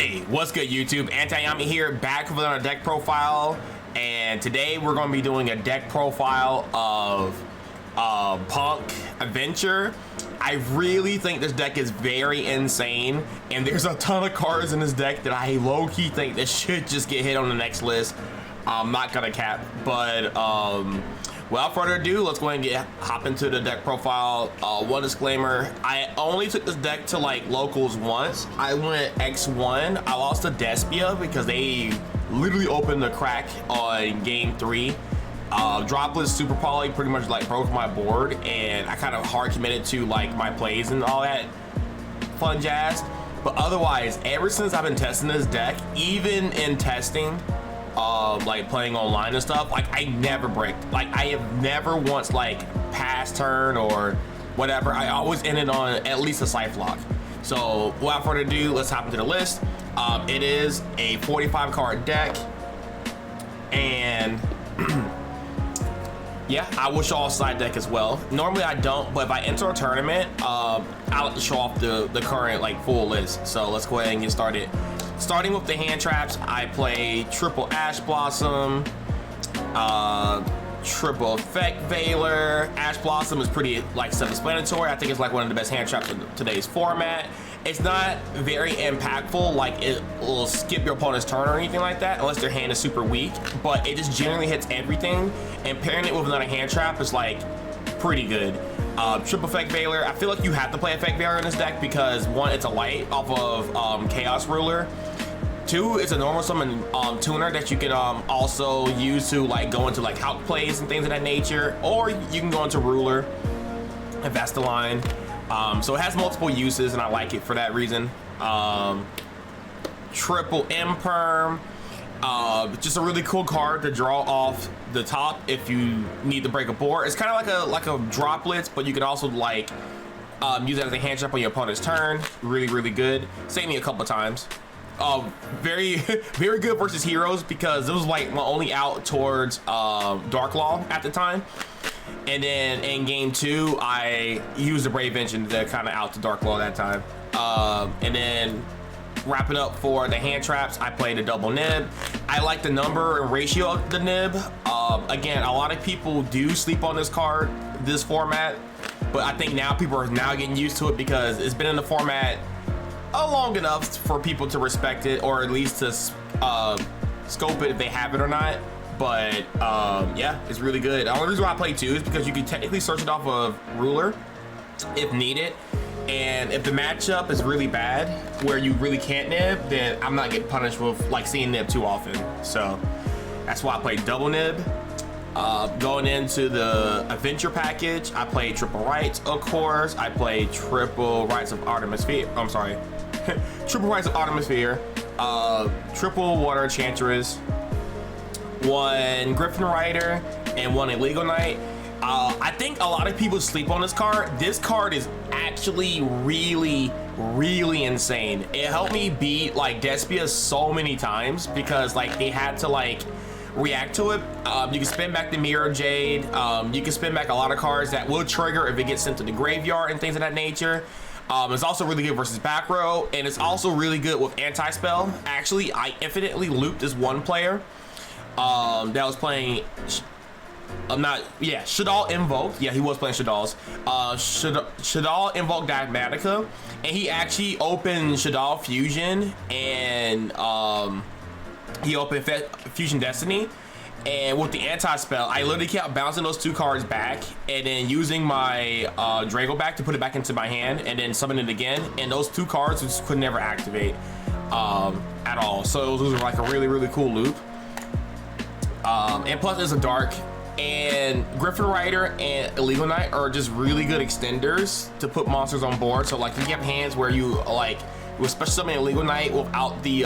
Hey, what's good YouTube? Antiyami here, back with another deck profile, and today we're going to be doing a deck profile of Punk Adventure. I really think this deck is very insane, and there's a ton of cards in this deck that I low-key think that should just get hit on the next list. I'm not gonna cap, but without further ado, let's go ahead and hop into the deck profile. One disclaimer, I only took this deck to like locals once. I went X1. I lost to Despia because they literally opened the crack on game 3. Dropless Super Poly pretty much like broke my board, and I kind of hard committed to like my plays and all that fun jazz. But otherwise, ever since I've been testing this deck, even in testing, like playing online and stuff, like I never break. Like I have never once like passed turn or whatever. I always ended on at least a Scythe Lock. So without further ado, let's hop into the list. It is a 45 card deck, and yeah, I will show off side deck as well. Normally I don't, but if I enter a tournament, I like to show off the current like full list. So let's go ahead and get started. Starting with the hand traps, I play triple Ash Blossom, triple Effect Veiler. Ash Blossom is pretty like self-explanatory. I think it's like one of the best hand traps in today's format. It's not very impactful, like it will skip your opponent's turn or anything like that, unless their hand is super weak, but it just generally hits everything, and pairing it with another hand trap is like pretty good. Triple Effect Veiler, I feel like you have to play Effect Veiler in this deck because one, it's a light off of Chaos Ruler. Two, it's a normal summon tuner that you can also use to like go into like Hulk plays and things of that nature, or you can go into Ruler if that's the line. So it has multiple uses, and I like it for that reason. Triple Imperm, just a really cool card to draw off the top if you need to break a board. It's kind of like a droplets, but you can also like use it as a hand trap on your opponent's turn. Really good. Saved me a couple times. Very good versus heroes because it was like my only out towards Dark Law at the time. And then in game 2, I used the Brave Engine to kind of out the Dark Law that time. And then wrapping up for the hand traps, I played a double nib. I like the number and ratio of the nib. Again, a lot of people do sleep on this card, this format, but I think now people are now getting used to it because it's been in the format long enough for people to respect it, or at least to scope it if they have it or not. But yeah, it's really good. The only reason why I play 2 is because you can technically search it off of Ruler if needed, and if the matchup is really bad where you really can't nib, then I'm not getting punished with like seeing nib too often. So that's why I play double nib. Going into the adventure package, I play triple rights, of course. I play triple rights of Artemis Sphere. I'm sorry, triple rights of Artemis Sphere, triple water enchantress, one Griffin Rider, and one Illegal Knight. I think a lot of people sleep on this card. This card is actually really insane. It helped me beat like Despia so many times because like they had to like react to it. You can spin back the Mirror Jade. You can spin back a lot of cards that will trigger if it gets sent to the graveyard and things of that nature. It's also really good versus back row, and it's also really good with anti-spell. Actually, I infinitely looped this one player that was playing Shaddoll Invoked. Yeah, he was playing Shaddolls. Shaddoll Invoked Dogmatica, and he actually opened Shaddoll Fusion, and he opened Fusion Destiny, and with the anti-spell, I literally kept bouncing those 2 cards back and then using my Drago back to put it back into my hand and then summon it again, and those 2 cards just could never activate at all. So it was like a really cool loop. And plus it's a dark, and Griffin Rider and Illegal Knight are just really good extenders to put monsters on board. So like you have hands where you like, especially summon Illegal Knight without the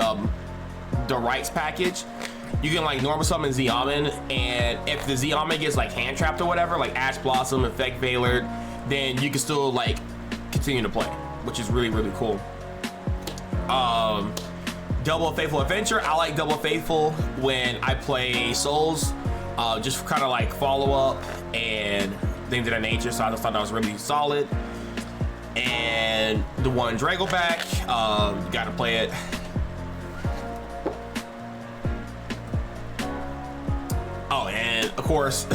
rights package, you can like normal summon Xiamen, and if the Xiamen gets like hand trapped or whatever, like Ash Blossom, Effect Veiler, then you can still like continue to play, which is really cool. Double Faithful Adventure, I like Double Faithful when I play Souls, just kind of like follow up and things of that nature, so I just thought that was really solid. And the one Drago back, you gotta play it. course,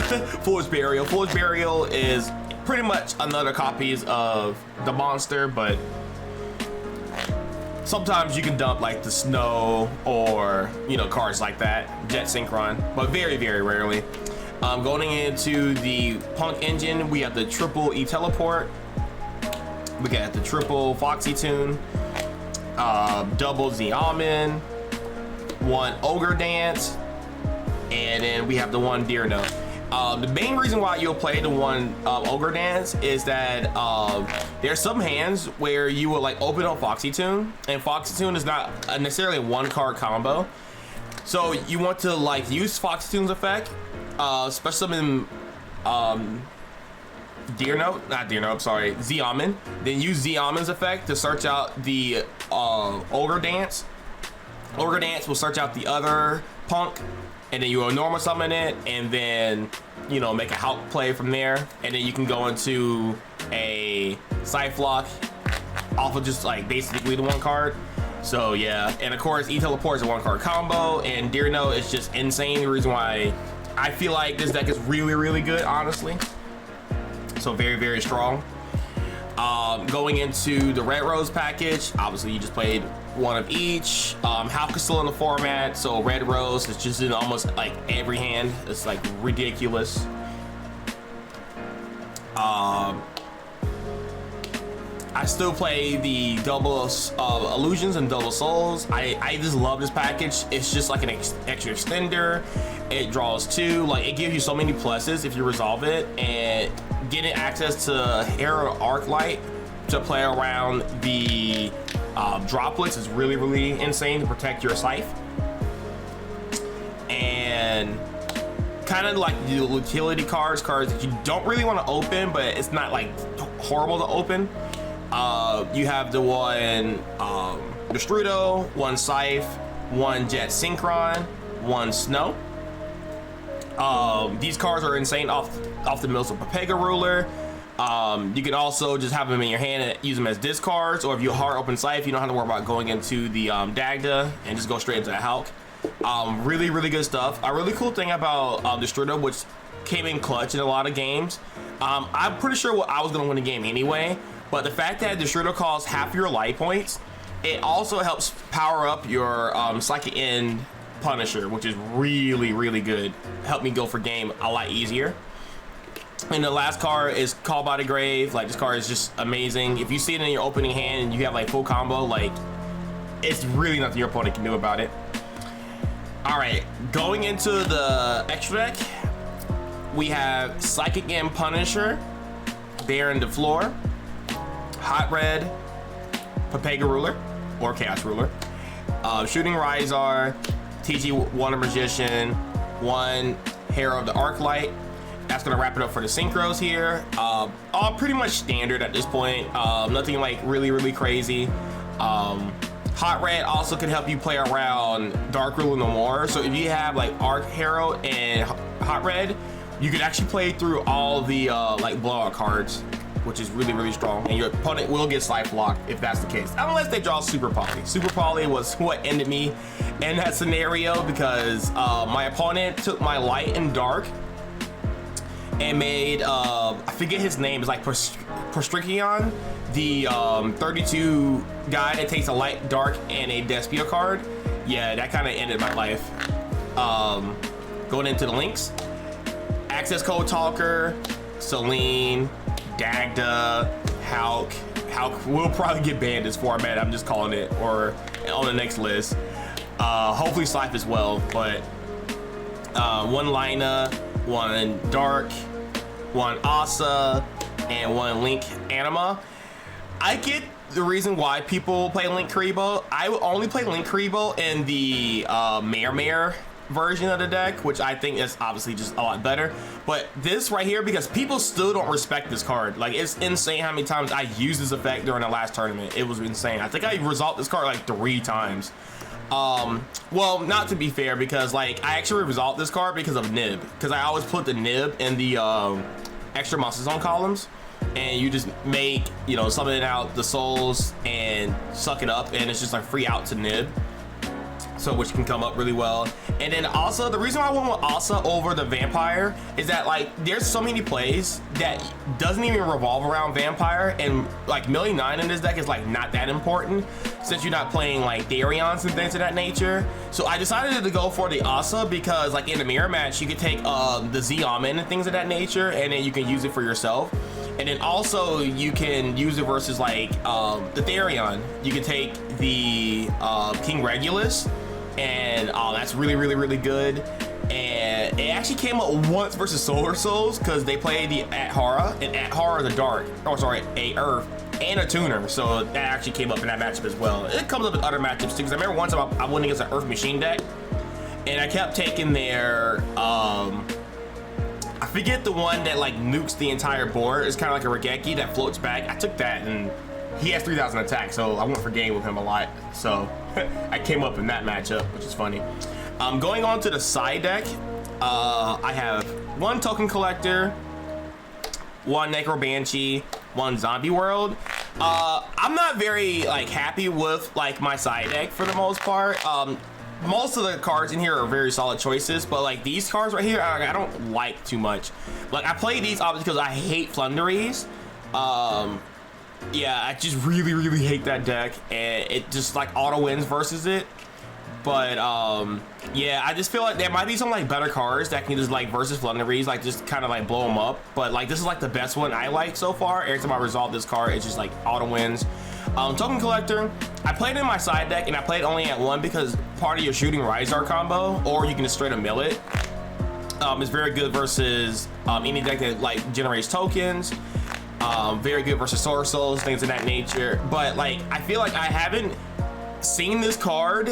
Foolish Burial. Foolish Burial is pretty much another copies of the monster, but sometimes you can dump like the Snow or, you know, cards like that, Jet Synchron, but very, very rarely. Going into the Punk engine, we have the triple E Teleport. We got the triple Foxy Tune, double Xiaomin, one Ogre Dance, and then we have the one Deer Note. The main reason why you'll play the one Ogre Dance is that there's some hands where you will like open up Foxy Tune, and Foxy Tune is not necessarily a one card combo. So you want to like use Foxy Tune's effect, especially in Xiaomin. Then use Xiaomin's effect to search out the Ogre Dance. Ogre Dance will search out the other Punk, and then you will normal summon it, and then, you know, make a Hulk play from there, and then you can go into a Cyflock off of just like basically the one card. So yeah, and of course E-Teleport is a one card combo, and Deer Note is just insane. The reason why I feel like this deck is really, really good, honestly. So very, very strong. Going into the Red Rose package, obviously you just played one of each. Hulk is still in the format, so Red Rose is just in almost like every hand. It's like ridiculous. I still play the double illusions and double souls. I just love this package. It's just like an extra extender. It draws 2. Like, it gives you so many pluses if you resolve it, and getting access to Hero Arclight to play around the droplets is really, really insane to protect your Scythe. And kind of like the utility cards that you don't really want to open, but it's not like horrible to open. You have the one Destrudo, one Scythe, one Jet Synchron, one Snow. These cards are insane off the mills of Pepega Ruler. You can also just have them in your hand and use them as discards, or if you hard open Scythe, you don't have to worry about going into the Dagda and just go straight into the Hulk. Really, really good stuff. A really cool thing about Destrudo, which came in clutch in a lot of games. I'm pretty sure I was gonna win the game anyway, but the fact that Destrudo costs half your life points, it also helps power up your Psychic End Punisher, which is really, really good. Helped me go for game a lot easier. And the last card is Called by the Grave. Like, this card is just amazing. If you see it in your opening hand and you have like full combo, like, it's really nothing your opponent can do about it. All right, going into the extra deck, we have Psychic End Punisher, Baron DeFleur, Hot Red, Pepega Ruler or Chaos Ruler, Shooting Rysar, TG Wonder Magician, one Hero of the Arclight. That's gonna wrap it up for the synchros here. All pretty much standard at this point. Nothing like really, really crazy. Hot Red also can help you play around Dark Ruler no more. So if you have like Arc Hero and Hot Red, you can actually play through all the like blowout cards, which is really, really strong. And your opponent will get Scythe locked if that's the case, unless they draw Super Poly. Super Poly was what ended me in that scenario, because my opponent took my light and dark and made I forget his name, it's like Prostricion, the 32 guy that takes a light, dark, and a Despia card. Yeah, that kind of ended my life. Going into the links, Access Code Talker, Selene, Dagda, Hulk. Hulk will probably get banned this format, I'm just calling it, or on the next list. Hopefully Scythe as well, but one Lina, one Dark, one Asa, and one Link Anima. I get the reason why people play Link Kuriboh. I would only play Link Kuriboh in the Mare version of the deck, which I think is obviously just a lot better. But this right here, because people still don't respect this card. Like, it's insane how many times I used this effect during the last tournament. It was insane. I think I resolved this card like 3 times. Well, not to be fair, because like I actually resolved this card because of Nib, because I always put the Nib in the extra monster zone columns, and you just make, you know, summon out the souls and suck it up, and it's just like free out to Nib. so which can come up really well. And then also the reason why I went with Asa over the Vampire is that like there's so many plays that doesn't even revolve around Vampire, and like Millie 9 in this deck is like not that important since you're not playing like Therions and things of that nature. So I decided to go for the Asa because like in the mirror match you could take the Z-Almond and things of that nature, and then you can use it for yourself. And then also you can use it versus like the Therion. You can take the King Regulus, and that's really good. And it actually came up once versus Solar Souls because they play the Athara, and Athara is a dark, oh sorry, a Earth and a tuner, so that actually came up in that matchup as well. It comes up in other matchups too, because I remember once I went against an Earth Machine deck, and I kept taking their I forget the one that like nukes the entire board. It's kind of like a Regeki that floats back. I took that, and he has 3,000 attack, so I went for game with him a lot. So I came up in that matchup, which is funny. Going on to the side deck, I have one Token Collector, one Necro Banshee, one Zombie World. I'm not very like happy with like my side deck for the most part. Most of the cards in here are very solid choices, but like these cards right here, I don't like too much. Like I play these obviously because I hate Flunderies. Yeah, I just really hate that deck, and it just like auto wins versus it. But yeah, I just feel like there might be some like better cards that can just like versus Flunderies, like just kind of like blow them up. But like this is like the best one I like so far. Every time I resolve this card, it's just like auto wins. Token Collector, I played it in my side deck, and I played only at one because part of your shooting Rysar combo, or you can just straight up mill it. It's very good versus any deck that like generates tokens. Very good versus Solar Souls, things of that nature. But like I feel like I haven't seen this card.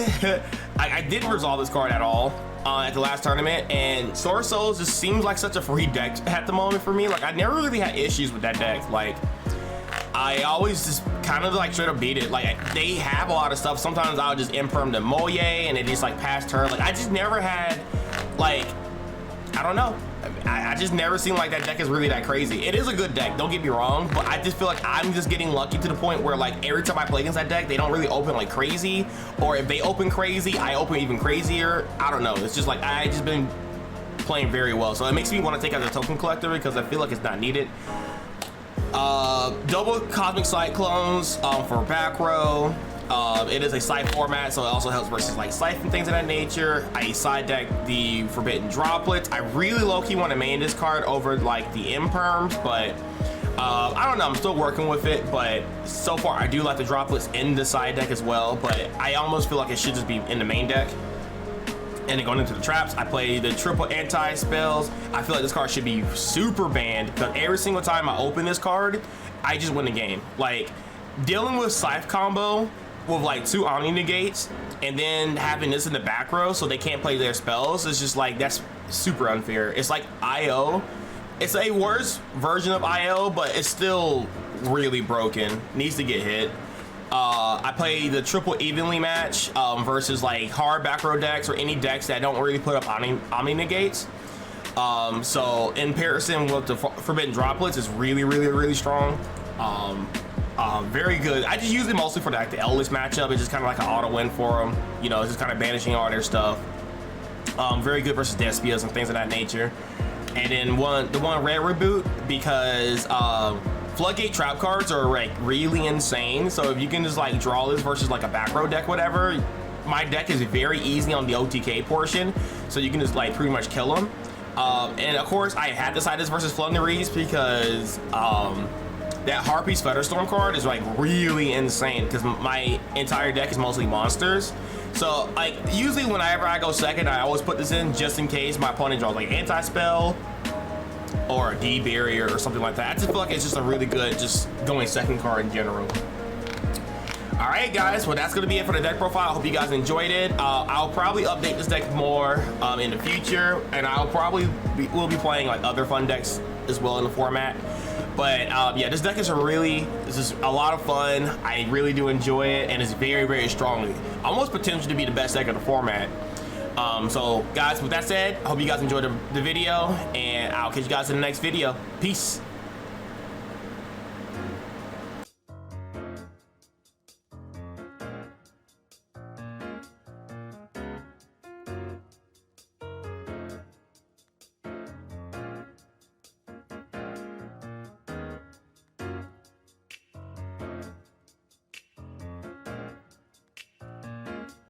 I didn't resolve this card at all at the last tournament, and Solar Souls just seems like such a free deck at the moment for me. Like I never really had issues with that deck. Like I always just kind of like straight up beat it. Like they have a lot of stuff. Sometimes I'll just imperm the Moye and it just like pass turn. Like I just never had like, I don't know. I just never seem like that deck is really that crazy. It is a good deck, don't get me wrong, but I just feel like I'm just getting lucky to the point where like every time I play against that deck, they don't really open like crazy, or if they open crazy, I open even crazier. I don't know. It's just like I just been playing very well, so it makes me want to take out the Token Collector because I feel like it's not needed. Double Cosmic Cyclones for back row. It is a Scythe format, so it also helps versus like Scythe and things of that nature. I side deck the Forbidden Droplets. I really low-key want to main this card over like the Imperms, but I don't know, I'm still working with it. But so far I do like the Droplets in the side deck as well, but I almost feel like it should just be in the main deck. And then going into the traps, I play the triple anti-spells. I feel like this card should be super banned because every single time I open this card, I just win the game. Like, dealing with Scythe combo with like 2 Omni Negates and then having this in the back row so they can't play their spells is just like, that's super unfair. It's like IO. It's a worse version of IO, but it's still really broken. Needs to get hit. I play the triple evenly match versus like hard back row decks or any decks that don't really put up Omni Negates. So in comparison with the Forbidden Droplets, is really strong. Very good. I just use it mostly for like the Ellis matchup. It's just kind of like an auto win for them. You know, it's just kind of banishing all their stuff. Very good versus Despias and things of that nature. And then the one red reboot because Floodgate trap cards are like really insane. So if you can just like draw this versus like a back row deck, whatever, my deck is very easy on the OTK portion. So you can just like pretty much kill them. And of course I had to side this versus Flunderies because that Harpy's Featherstorm card is like really insane because my entire deck is mostly monsters. So like usually whenever I go second, I always put this in just in case my opponent draws like anti-spell or a D barrier or something like that. I just feel like it's just a really good just going second card in general. All right guys, well that's gonna be it for the deck profile. I hope you guys enjoyed it. I'll probably update this deck more in the future, and we'll be playing like other fun decks as well in the format. But yeah, this deck is this is a lot of fun. I really do enjoy it, and it's very strong. Almost potential to be the best deck of the format. So guys, with that said, I hope you guys enjoyed the video, and I'll catch you guys in the next video. Peace.